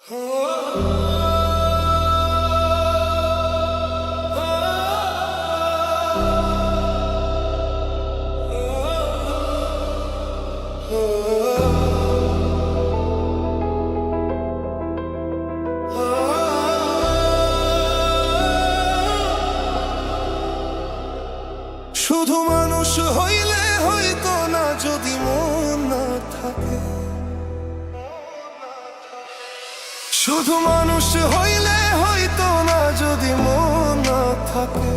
শুধু মানুষ হইলে হইতো না যদি মন না থাকে। শুধু মানুষ হইলে হইতো না যদি মন না থাকে।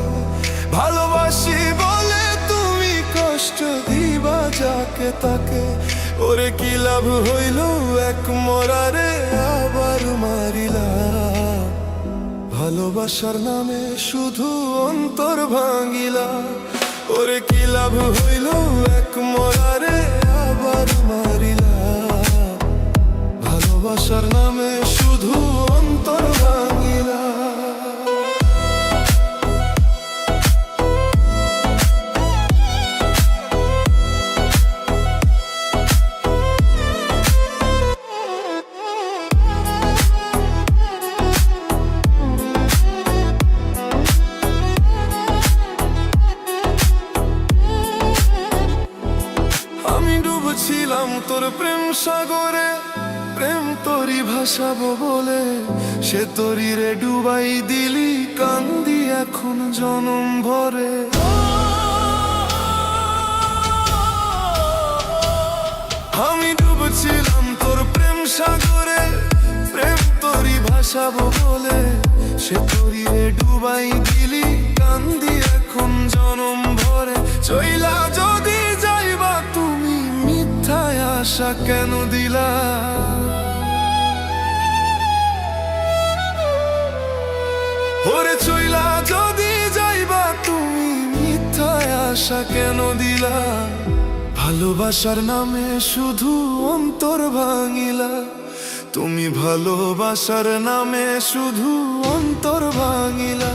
ভালোবাসি বলে তুমি কষ্ট দিবা যাকে তাকে। ওরে কি লাভ হইল এক মরারে আবার মারিলা। ভালোবাসার নামে শুধু অন্তর ভাঙিলা। ওরে কি লাভ হইল এক মরারে আবার মারিলা। ভালোবাসার নামে শুধু অন্তর ভাঙিলা। ছিলাম তোর প্রেম সাগরে, প্রেম তোরি ভাসাবো বলে সে তোরি রে ডুবাই দিলি। কান্দি এখন জনম ভরে। আমি ডুবছিলাম তোর প্রেম সাগরে, প্রেম তোরি ভাসাবো বলে সে তোরি রে ডুবাই দিলি। কান্দি এখন জনম ভরে। চইলা যদি যাইবা তুমি মিথ্যায় আশা কেন দিলা। ওরে চইলা যদি যাইবা তুমি মিথ্যায় আশা কেন দিলা। ভালোবাসার নামে শুধু অন্তর ভাঙিলা। তুমি ভালোবাসার নামে শুধু অন্তর ভাঙিলা।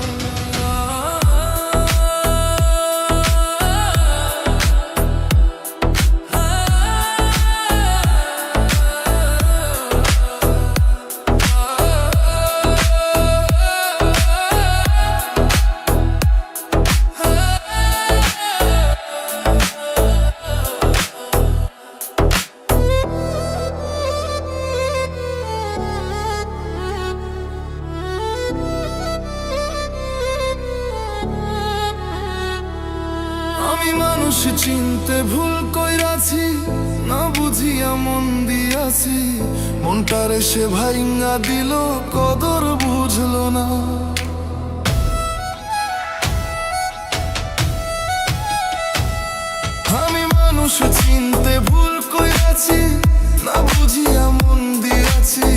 আমি মানুষ চিনতে ভুল কইরাছি, না বুঝিয়া মন দিয়াছি। মনটারে সে ভাইঙ্গা দিল, কদর বুঝলো না। আমি মানুষ চিনতে ভুল কইরাছি, না বুঝিয়া মন দিয়াছি।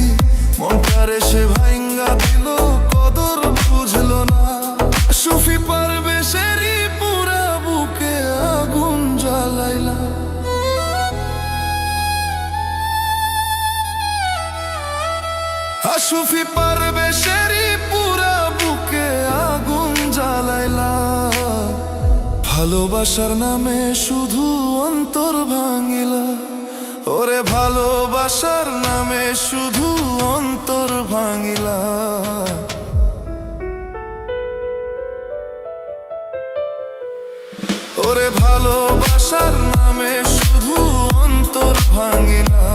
মনটারে সে ভাইঙ্গা দিল, কদর বুঝলো না। সুফি পারবে সেরি পুরা বুকে আগুন জ্বালাইলা। সুফি পারবে সেরি পুরা বুকে আগুন জ্বালাইলা। ভালোবাসার নামে শুধু অন্তর ভাঙিলা। ওরে ভালোবাসার নামে শুধু অন্তর ভাঙিলা। ওরে ভালোবাসার নামে শুধু অন্তর ভাঙিলা।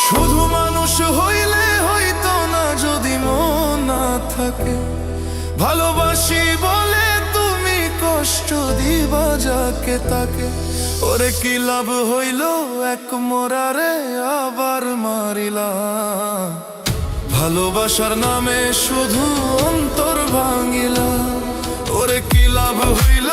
শুধু মানুষ হইলে হইতো না যদি মন না থাকে। ভালোবাসি বলে তুমি কষ্ট দিবা যাকে তাকে। ওরে কি লাভ হইল এক মরারে আবার মারিলা। ভালোবাসার নামে শুধু অন্তর ভাঙিলা। ওরে কি লাভ হইল